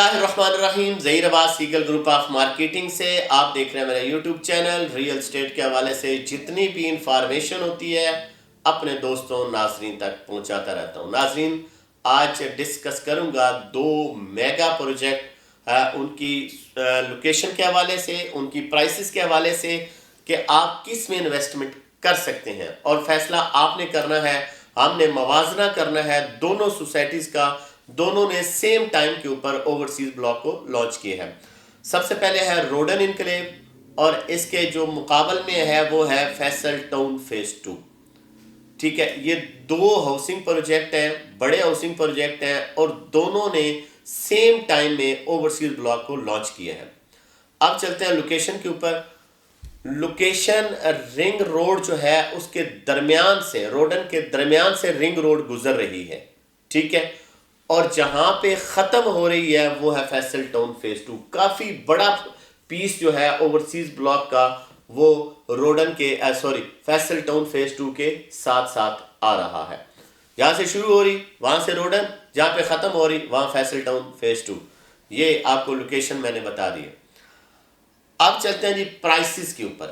اللہ الرحمن الرحیم. ظہیر عباس eagle group of marketing سے آپ دیکھ رہے ہیں میرا یوٹیوب چینل. ریئل اسٹیٹ کے حوالے سے جتنی بھی انفارمیشن ہوتی ہے اپنے دوستوں ناظرین تک پہنچاتا رہتا ہوں. ناظرین آج ڈسکس کروں گا 2 میگا پروجیکٹ، ان کی لوکیشن کے حوالے سے، ان کی پرائسز کے حوالے سے کہ آپ کس میں انویسٹمنٹ کر سکتے ہیں، اور فیصلہ آپ نے کرنا ہے. ہم نے موازنہ کرنا ہے دونوں سوسائٹیز کا. دونوں نے سیم ٹائم کے اوپر اوورسیز بلاک کو لانچ کیے ہیں. سب سے پہلے ہے روڈن انکلیو، اور اس کے جو مقابل میں ہے وہ ہے فیصل ٹاؤن فیز 2. ٹھیک ہے، یہ 2 ہاؤسنگ پروجیکٹ ہیں، بڑے ہاؤسنگ پروجیکٹ ہیں، اور دونوں نے سیم ٹائم میں اوورسیز بلاک کو لانچ کیا ہے. اب چلتے ہیں لوکیشن کے اوپر. لوکیشن رنگ روڈ جو ہے اس کے درمیان سے، روڈن کے درمیان سے رنگ روڈ گزر رہی ہے. ٹھیک ہے، اور جہاں پہ ختم ہو رہی ہے وہ ہے فیصل ٹاؤن فیز 2. کافی بڑا پیس جو ہے اوورسیز بلاک کا وہ روڈن کے فیصل ٹاؤن فیز 2 کے ساتھ ساتھ آ رہا ہے. یہاں سے شروع ہو رہی، وہاں سے روڈن، جہاں پہ ختم ہو رہی وہاں فیصل ٹاؤن فیز 2. یہ آپ کو لوکیشن میں نے بتا دی ہے. اب چلتے ہیں جی پرائسز کے اوپر.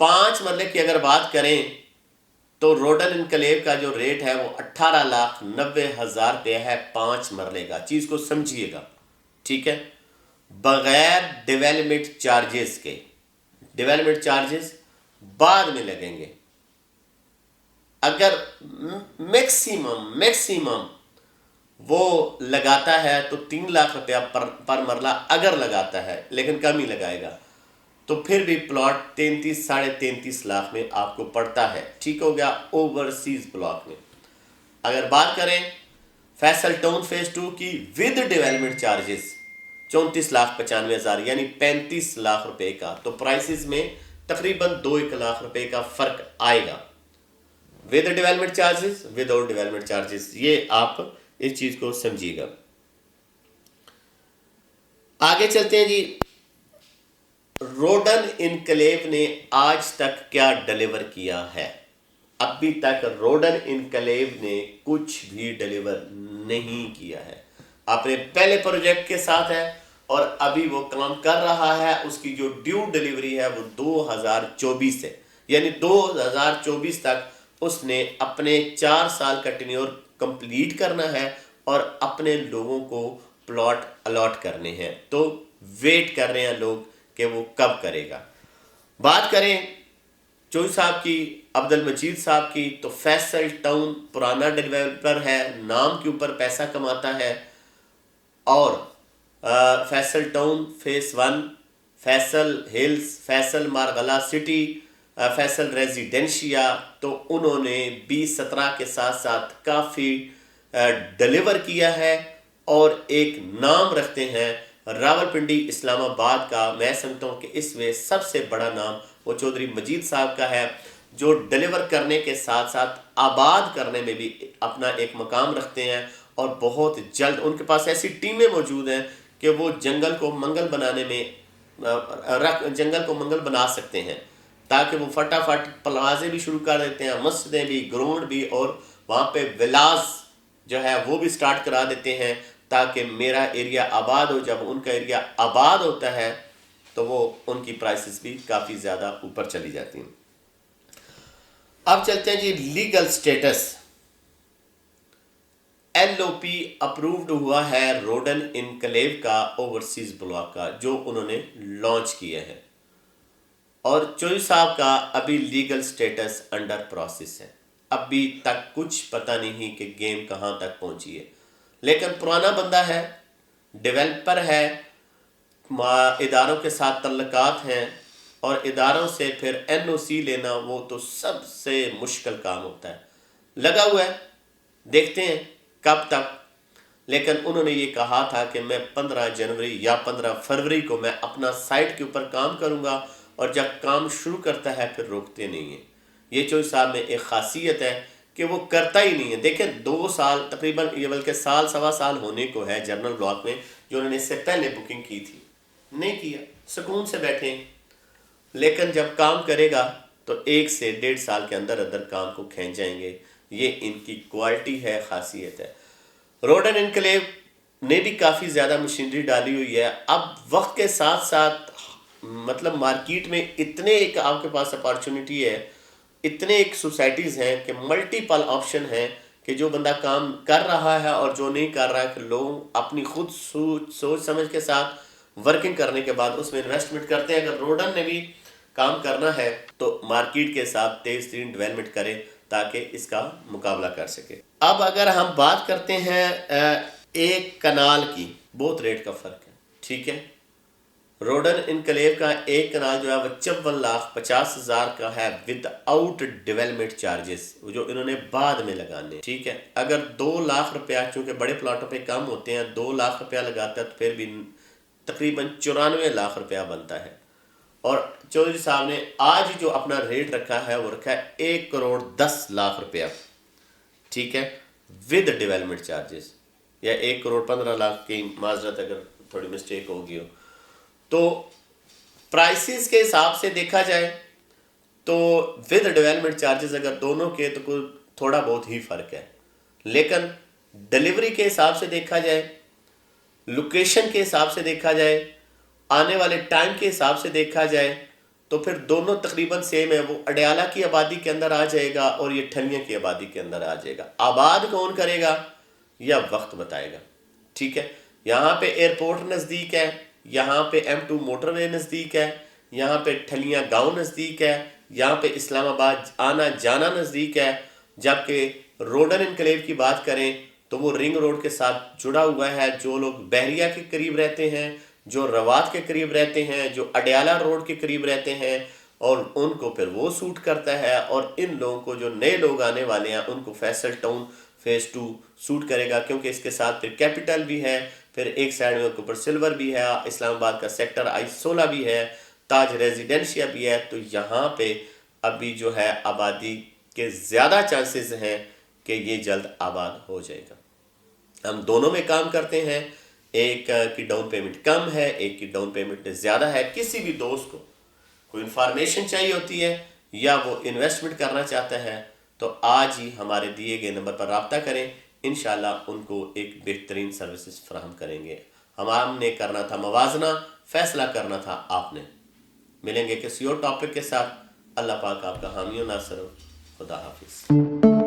5 مرلے کی اگر بات کریں تو روڈن انکلیو کا جو ریٹ ہے وہ 18,90,000 روپے ہے 5 مرلے کا. چیز کو سمجھیے گا، ٹھیک ہے، بغیر ڈیولپمنٹ چارجز کے. ڈیولپمنٹ چارجز بعد میں لگیں گے. اگر میکسیمم وہ لگاتا ہے تو 3 لاکھ روپیہ پر مرلہ اگر لگاتا ہے، لیکن کم ہی لگائے گا تو پھر بھی پلاٹ 33-33.5 لاکھ میں آپ کو پڑتا ہے. ٹھیک ہو گیا اوورسیز بلاک میں. اگر بات کریں فیصل ٹاؤن فیز 2 کی ود ڈیولپمنٹ چارجز 34,95,000 یعنی 35 لاکھ روپے کا، تو پرائسز میں تقریباً 2-1 لاکھ روپے کا فرق آئے گا. With development charges, without development charges, یہ آپ اس چیز کو سمجھیے گا. آگے چلتے ہیں جی. روڈن انکلیو نے آج تک کیا ڈیلیور کیا ہے؟ ابھی تک روڈن انکلیو نے کچھ بھی ڈیلیور نہیں کیا ہے. اپنے پہلے پروجیکٹ کے ساتھ ہے اور ابھی وہ کام کر رہا ہے. اس کی جو ڈیو ڈیلیوری ہے وہ 2024 ہے، یعنی 2024 تک اس نے اپنے 4 سال کا ٹینیور کمپلیٹ کرنا ہے اور اپنے لوگوں کو پلاٹ الاٹ کرنے ہیں. تو ویٹ کر رہے ہیں لوگ کہ وہ کب کرے گا. بات کریں چوئی صاحب کی، عبد المجید صاحب کی، تو فیصل ٹاؤن پرانا ڈیولپر ہے، نام کے اوپر پیسہ کماتا ہے. اور Faisal town phase 1، Faisal hills, Faisal Margalla city, Faisal residencia, تو انہوں نے 2017 کے ساتھ ساتھ کافی ڈیلیور کیا ہے اور ایک نام رکھتے ہیں راولپنڈی اسلام آباد کا. میں سمجھتا ہوں کہ اس میں سب سے بڑا نام وہ چودھری مجید صاحب کا ہے، جو ڈیلیور کرنے کے ساتھ ساتھ آباد کرنے میں بھی اپنا ایک مقام رکھتے ہیں. اور بہت جلد ان کے پاس ایسی ٹیمیں موجود ہیں کہ وہ جنگل کو منگل بنانے میں جنگل کو منگل بنا سکتے ہیں، تاکہ وہ فٹافٹ پلازے بھی شروع کر دیتے ہیں، مسجدیں بھی، گراؤنڈ بھی، اور وہاں پہ ولاز جو ہے وہ بھی سٹارٹ کرا دیتے ہیں تاکہ میرا ایریا آباد ہو. جب ان کا ایریا آباد ہوتا ہے تو وہ ان کی پرائسز بھی کافی زیادہ اوپر چلی جاتی ہیں. اب چلتے ہیں جی لیگل سٹیٹس. LOP اپرووڈ ہوا ہے روڈن انکلیو کا اوورسیز بلاک کا، جو انہوں نے لانچ کیا ہے. اور چوئی صاحب کا ابھی لیگل سٹیٹس انڈر پروسیس ہے. ابھی تک کچھ پتہ نہیں کہ گیم کہاں تک پہنچی ہے، لیکن پرانا بندہ ہے، ڈیولپر ہے، اداروں کے ساتھ تعلقات ہیں، اور اداروں سے پھر NOC لینا وہ تو سب سے مشکل کام ہوتا ہے. لگا ہوا ہے، دیکھتے ہیں کب تک. لیکن انہوں نے یہ کہا تھا کہ میں 15 جنوری یا 15 فروری کو میں اپنا سائٹ کے اوپر کام کروں گا، اور جب کام شروع کرتا ہے پھر روکتے نہیں ہیں. یہ چوئی صاحب میں ایک خاصیت ہے کہ وہ کرتا ہی نہیں ہے. دیکھیں 2 سال تقریباً، یہ بلکہ سال سوا سال ہونے کو ہے جنرل بلاک میں، جو انہوں نے اس سے پہلے بکنگ کی تھی. نہیں کیا، سکون سے بیٹھے ہیں. لیکن جب کام کرے گا تو 1 سے 1.5 سال کے اندر اندر کام کو کھینچ جائیں گے. یہ ان کی کوالٹی ہے، خاصیت ہے. روڈن انکلیو نے بھی کافی زیادہ مشینری ڈالی ہوئی ہے. اب وقت کے ساتھ ساتھ مطلب مارکیٹ میں اتنے ایک آپ کے پاس اپارچونٹی ہے, اتنے ایک سوسائٹیز ہیں کہ ملٹیپل آپشن ہیں کہ جو بندہ کام کر رہا ہے اور جو نہیں کر رہا ہے, کہ لوگ اپنی خود سوچ سمجھ کے ساتھ ورکنگ کرنے کے بعد اس میں انویسٹمنٹ کرتے ہیں. اگر روڈن نے بھی کام کرنا ہے تو مارکیٹ کے ساتھ تیز ترین ڈیولپمنٹ کرے تاکہ اس کا مقابلہ کر سکے. اب اگر ہم بات کرتے ہیں ایک کنال کی, بہت ریٹ کا فرق ہے, ٹھیک ہے. روڈن انکلیو کا ایک کنال جو ہے وہ 54,50,000 کا ہے ود آؤٹ ڈیولپمنٹ چارجز, جو انہوں نے بعد میں لگانے, ٹھیک ہے. اگر 2 لاکھ روپیہ, چونکہ بڑے پلاٹوں پہ کم ہوتے ہیں, 2 لاکھ روپیہ لگاتا ہے تو پھر بھی تقریباً 94 لاکھ روپیہ بنتا ہے. اور چودھری صاحب نے آج جو اپنا ریٹ رکھا ہے وہ رکھا ہے 1,10,00,000 روپیہ, ٹھیک ہے, ود ڈیولپمنٹ چارجز, یا 1,15,00,000 کی معذرت اگر تھوڑی مسٹیک ہوگی ہو. تو پرائسز کے حساب سے دیکھا جائے تو ود ڈیولپمنٹ چارجز اگر دونوں کے تو کوئی تھوڑا بہت ہی فرق ہے, لیکن ڈیلیوری کے حساب سے دیکھا جائے, لوکیشن کے حساب سے دیکھا جائے, آنے والے ٹائم کے حساب سے دیکھا جائے تو پھر دونوں تقریباً سیم ہے. وہ اڈیالہ کی آبادی کے اندر آ جائے گا اور یہ ٹھلیاں کی آبادی کے اندر آ جائے گا. آباد کون کرے گا یا وقت بتائے گا, ٹھیک ہے. یہاں پہ ایئرپورٹ نزدیک ہے, یہاں پہ M2 موٹر وے نزدیک ہے, یہاں پہ ٹھلیاں گاؤں نزدیک ہے, یہاں پہ اسلام آباد آنا جانا نزدیک ہے. جبکہ روڈن انکلیو کی بات کریں تو وہ رنگ روڈ کے ساتھ جڑا ہوا ہے. جو لوگ بحریہ کے قریب رہتے ہیں, جو روات کے قریب رہتے ہیں, جو اڈیالہ روڈ کے قریب رہتے ہیں, اور ان کو پھر وہ سوٹ کرتا ہے. اور ان لوگوں کو, جو نئے لوگ آنے والے ہیں, ان کو فیصل ٹاؤن فیز 2 سوٹ کرے گا, کیونکہ اس کے ساتھ پھر کیپٹل بھی ہے, پھر ایک سائڈ میں اوپر سلور بھی ہے, اسلام آباد کا سیکٹر I-16 بھی ہے, تاج ریزیڈنشیا بھی ہے. تو یہاں پہ ابھی جو ہے آبادی کے زیادہ چانسز ہیں کہ یہ جلد آباد ہو جائے گا. ہم دونوں میں کام کرتے ہیں, ایک کی ڈاؤن پیمنٹ کم ہے, ایک کی ڈاؤن پیمنٹ زیادہ ہے. کسی بھی دوست کو کوئی انفارمیشن چاہیے ہوتی ہے یا وہ انویسٹمنٹ کرنا چاہتا ہے تو آج ہی ہمارے دیے گئے نمبر پر رابطہ کریں. انشاءاللہ ان کو ایک بہترین سروسز فراہم کریں گے. ہم نے کرنا تھا موازنہ, فیصلہ کرنا تھا آپ نے. ملیں گے کسی اور ٹاپک کے ساتھ. اللہ پاک آپ کا حامی و ناصر ہو. خدا حافظ.